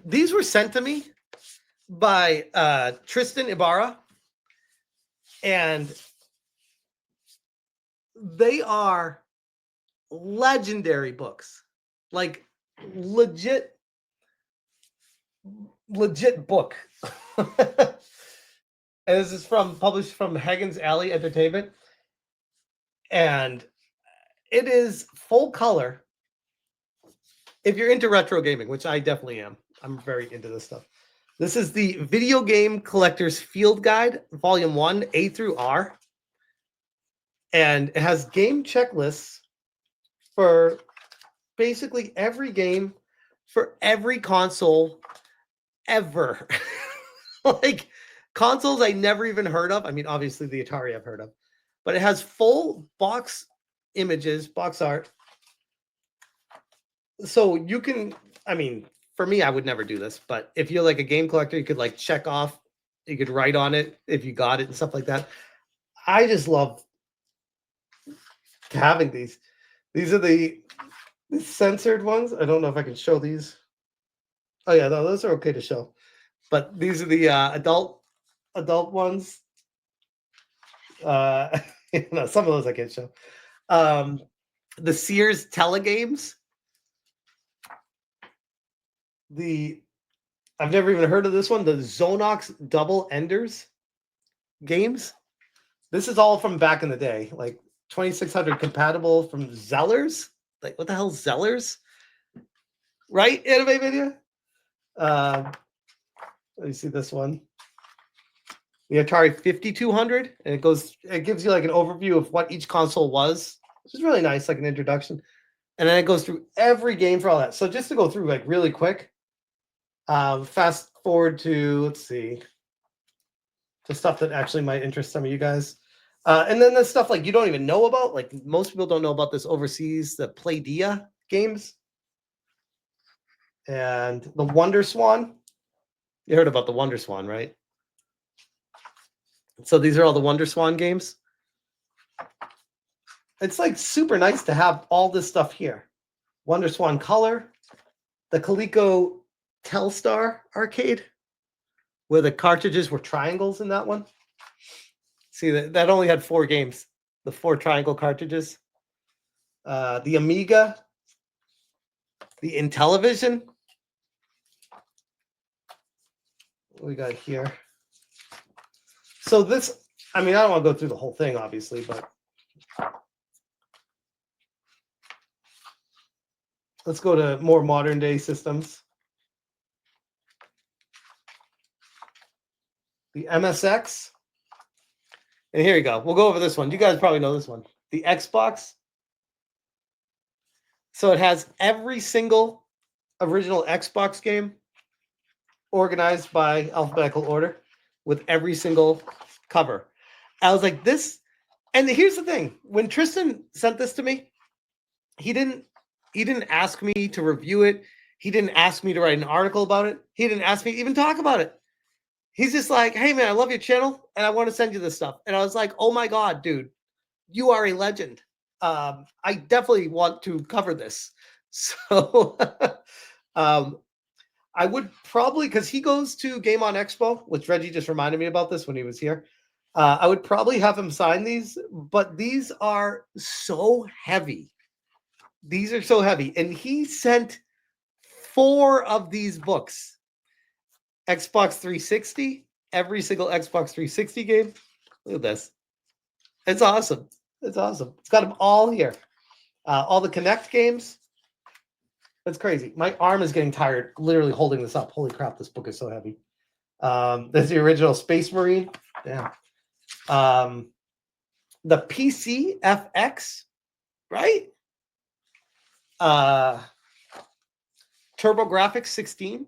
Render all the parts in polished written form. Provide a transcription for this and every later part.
these were sent to me by Tristan Ibarra, and they are legendary books, like legit book. And this is published from Hagen's Alley Entertainment, and it is full color. If you're into retro gaming, which I definitely am, I'm very into this stuff. This is the Video Game Collector's Field Guide, Volume 1, A through R. And it has game checklists for basically every game for every console ever. Like consoles I never even heard of. I mean, obviously the Atari I've heard of. But it has full box images, box art. So you can, I mean, for me, I would never do this. But if you're like a game collector, you could like check off, you could write on it if you got it and stuff like that. I just love having these. These are the censored ones. I don't know if I can show these. Oh yeah, no, those are okay to show. But these are the adult ones. No, some of those I can't show. The Sears Telegames. I've never even heard of this one. The Zonox Double Enders games. This is all from back in the day, like 2600 compatible from Zellers. Like, what the hell, Zellers? Right, Anime Video? Let me see this one. The Atari 5200, and it gives you like an overview of what each console was, which is really nice, like an introduction. And then it goes through every game for all that. So just to go through like really quick, fast forward to, let's see, the stuff that actually might interest some of you guys. And then the stuff like you don't even know about, like most people don't know about this overseas, the Playdia games. And the Wonder Swan. You heard about the Wonder Swan, right? So these are all the Wonder Swan games. It's like super nice to have all this stuff here. Wonder Swan Color, the Coleco Telstar arcade, where the cartridges were triangles in that one. See, that only had 4 games, the 4 triangle cartridges. The Amiga, the Intellivision. What we got here? So this, I mean, I don't want to go through the whole thing, obviously, but let's go to more modern day systems. The MSX. And here you go. We'll go over this one. You guys probably know this one. The Xbox. So it has every single original Xbox game organized by alphabetical order with every single cover. I was like, this, and here's the thing. When Tristan sent this to me, he didn't ask me to review it. He didn't ask me to write an article about it. He didn't ask me to even talk about it. He's just like, hey man, I love your channel and I want to send you this stuff. And I was like, oh my God, dude, you are a legend. I definitely want to cover this. So I would probably, because he goes to Game On Expo, which Reggie just reminded me about this when he was here. I would probably have him sign these, but these are so heavy. These are so heavy. And he sent 4 of these books. Xbox 360, every single Xbox 360 game. Look at this. It's awesome. It's awesome. It's got them all here. All the Kinect games. That's crazy. My arm is getting tired literally holding this up. Holy crap, this book is so heavy. There's the original Space Marine. Damn. The PC FX, right? TurboGrafx 16.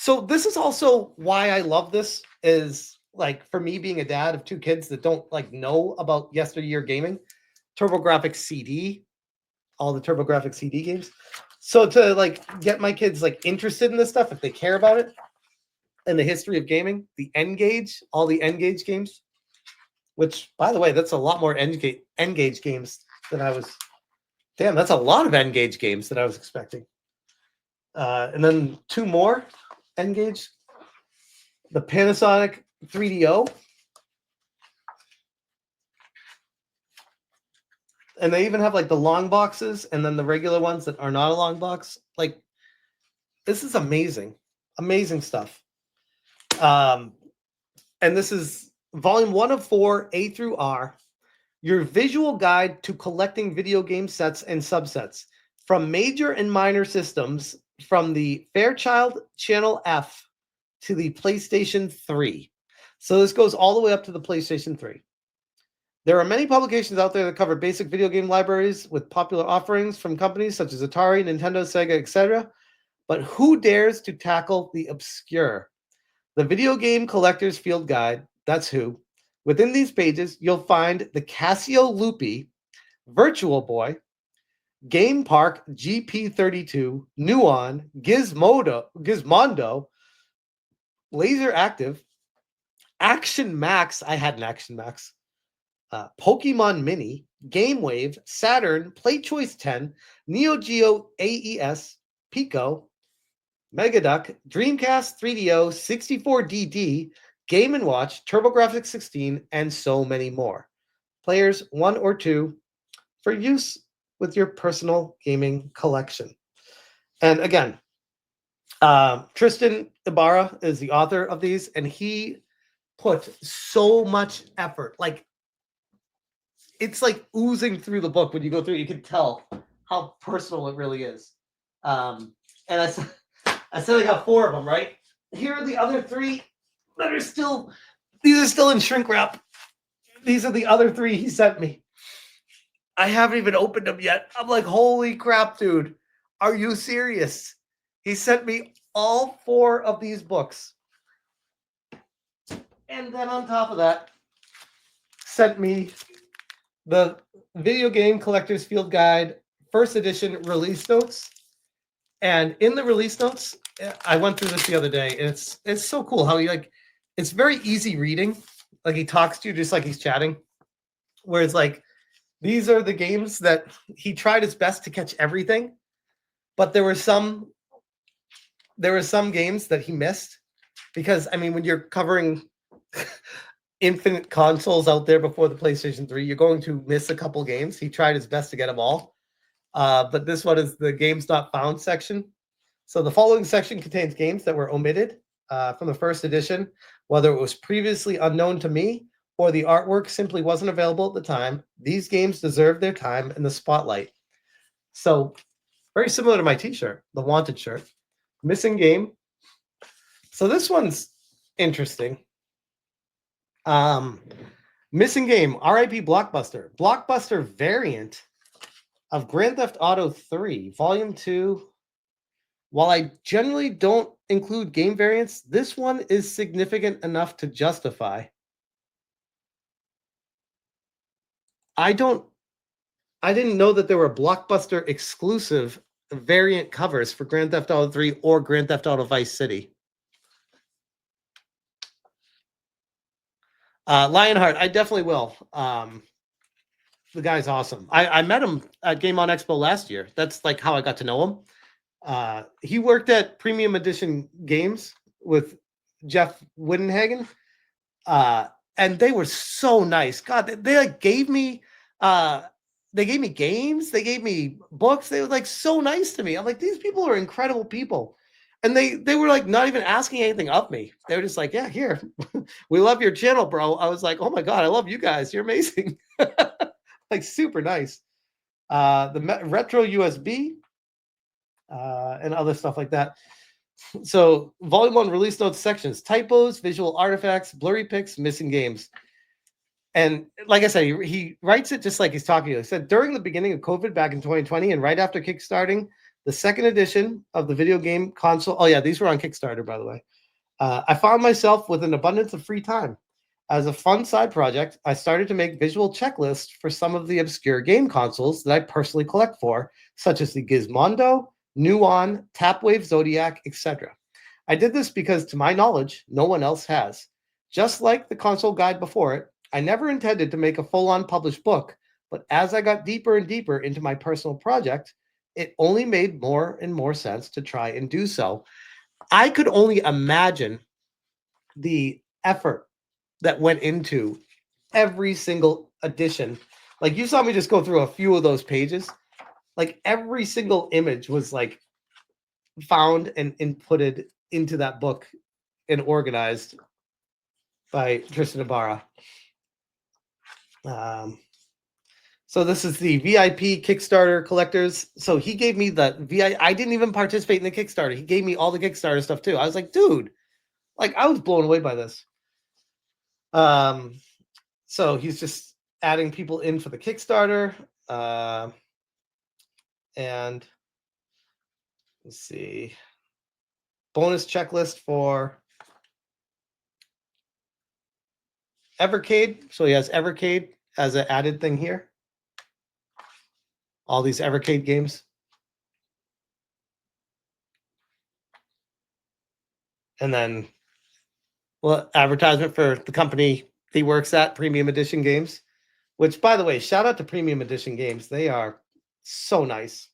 So this is also why I love this, is like for me being a dad of 2 kids that don't like know about yesteryear gaming, TurboGrafx CD, all the TurboGrafx CD games. So to like get my kids like interested in this stuff, if they care about it, and the history of gaming, the N-Gage, all the N-Gage games, which by the way, that's a lot more N-Gage games than I was. Damn, that's a lot of N-Gage games that I was expecting. And then two more N-Gage. The Panasonic 3DO. And they even have like the long boxes and then the regular ones that are not a long box. Like, this is amazing. Amazing stuff. And this is volume 1 of 4, A through R. Your visual guide to collecting video game sets and subsets from major and minor systems from the Fairchild Channel F to the PlayStation 3. So this goes all the way up to the PlayStation 3. There are many publications out there that cover basic video game libraries with popular offerings from companies such as Atari, Nintendo, Sega, etc. But who dares to tackle the obscure? The Video Game Collector's Field Guide, that's who. Within these pages, you'll find the Casio Loopy, Virtual Boy, Game Park GP32, Nuon, Gizmondo, Laser Active, Action Max. I had an Action Max. Pokemon Mini, Game Wave, Saturn, PlayChoice 10, Neo Geo AES, Pico, Megaduck, Dreamcast, 3DO, 64DD, Game & Watch, TurboGrafx 16, and so many more. Players 1 or 2 for use with your personal gaming collection. And again, Tristan Ibarra is the author of these, and he put so much effort. Like, it's like oozing through the book when you go through it. You can tell how personal it really is. And I said I got 4 of them, right? Here are the other 3 that are still, these are still in shrink wrap. These are the other 3 he sent me. I haven't even opened them yet. I'm like, holy crap, dude. Are you serious? He sent me all 4 of these books. And then on top of that, sent me the Video Game Collector's Field Guide, first edition release notes. And in the release notes, I went through this the other day. And it's so cool how he, like, it's very easy reading. Like, he talks to you just like he's chatting. Where it's like, these are the games that he tried his best to catch everything. But there were some games that he missed. Because, I mean, when you're covering infinite consoles out there before the PlayStation 3, you're going to miss a couple games. He tried his best to get them all. But this one is the games not found section. So the following section contains games that were omitted from the first edition, whether it was previously unknown to me or the artwork simply wasn't available at the time. These games deserve their time in the spotlight. So very similar to my t-shirt, the Wanted shirt. Missing game. So this one's interesting. Missing game, RIP Blockbuster. Blockbuster variant of Grand Theft Auto 3, Volume 2. While I generally don't include game variants, this one is significant enough to justify. I didn't know that there were Blockbuster exclusive variant covers for Grand Theft Auto 3 or Grand Theft Auto Vice City. Lionheart, I definitely will. The guy's awesome. I met him at Game On Expo last year. That's like how I got to know him. He worked at Premium Edition Games with Jeff Wittenhagen. And they were so nice. God, they like gave me games, they gave me books. They were like so nice to me. I'm like, these people are incredible people. And they were like not even asking anything of me. They were just like, yeah, here. We love your channel, bro. I was like, oh my God, I love you guys. You're amazing. Like super nice. The retro USB and other stuff like that. So volume 1 release notes sections, typos, visual artifacts, blurry pics, missing games. And like I said, he writes it just like he's talking to you. He said, during the beginning of COVID back in 2020 and right after kickstarting the second edition of the video game console. Oh yeah, these were on Kickstarter, by the way. I found myself with an abundance of free time. As a fun side project, I started to make visual checklists for some of the obscure game consoles that I personally collect for, such as the Gizmondo, Nuon, Tapwave Zodiac, etc. I did this because, to my knowledge, no one else has. Just like the console guide before it, I never intended to make a full-on published book, but as I got deeper and deeper into my personal project, it only made more and more sense to try and do so. I could only imagine the effort that went into every single edition. Like you saw me just go through a few of those pages. Like every single image was like found and inputted into that book and organized by Tristan Ibarra. So this is the VIP Kickstarter collectors. So he gave me the VIP. I didn't even participate in the Kickstarter. He gave me all the Kickstarter stuff too. I was like, dude, like I was blown away by this. So he's just adding people in for the Kickstarter. And let's see. Bonus checklist for Evercade. So he has Evercade as an added thing here. All these Evercade games. And then, well, advertisement for the company he works at, Premium Edition Games, which, by the way, shout out to Premium Edition Games. They are so nice.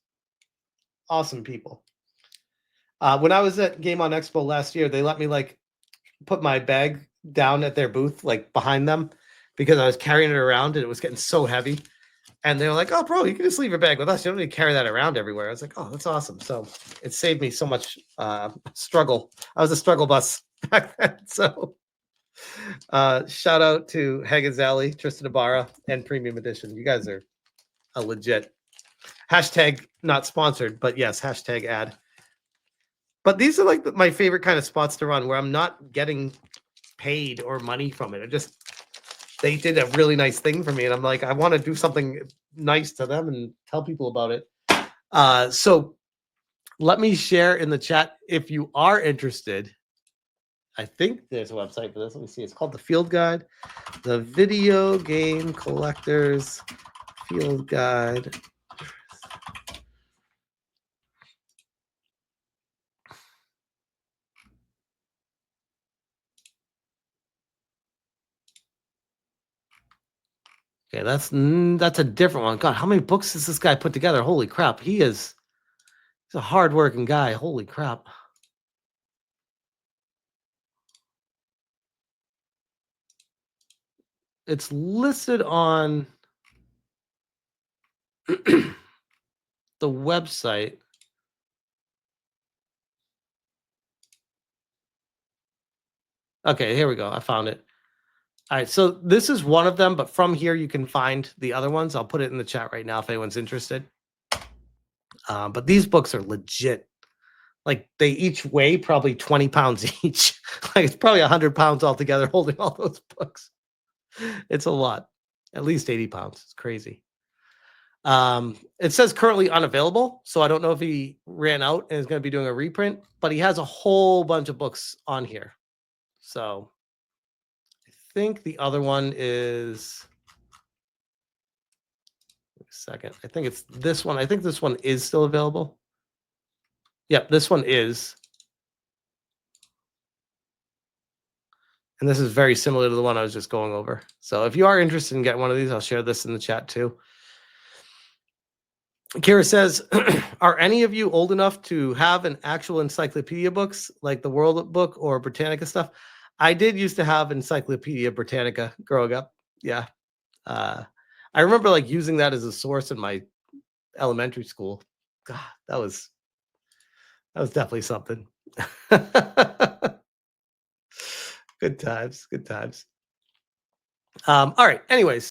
Awesome people. When I was at Game On Expo last year, they let me like put my bag down at their booth, like behind them, because I was carrying it around and it was getting so heavy. And they were like, "Oh, bro, you can just leave your bag with us. You don't need to carry that around everywhere." I was like, "Oh, that's awesome." So it saved me so much struggle. I was a struggle bus back then. So shout out to Hagen's Alley, Tristan Ibarra, and Premium Edition. You guys are a legit hashtag not sponsored, but yes, hashtag ad. But these are like my favorite kind of spots to run where I'm not getting paid or money from it. They did a really nice thing for me. And I'm like, I want to do something nice to them and tell people about it. So let me share in the chat if you are interested. I think there's a website for this. Let me see. It's called the Field Guide, the Video Game Collectors Field Guide. Okay, that's a different one. God, how many books does this guy put together? Holy crap. He's a hardworking guy. Holy crap. It's listed on the website. Okay, here we go. I found it. All right, so this is one of them, but from here you can find the other ones. I'll put it in the chat right now if anyone's interested. But these books are legit. Like they each weigh probably 20 pounds each. Like it's probably 100 pounds altogether holding all those books. It's a lot. At least 80 pounds. It's crazy. It says currently unavailable, so I don't know if he ran out and is going to be doing a reprint, but he has a whole bunch of books on here. So I think the other one is a second. I think it's this one. I think this one is still available. Yep, this one is. And this is very similar to the one I was just going over. So if you are interested in getting one of these, I'll share this in the chat too. Kira says, are any of you old enough to have an actual encyclopedia books like the World Book or Britannica stuff? I did used to have Encyclopedia Britannica growing up. Yeah. I remember like using that as a source in my elementary school. God, that was definitely something. Good times. All right. Anyways,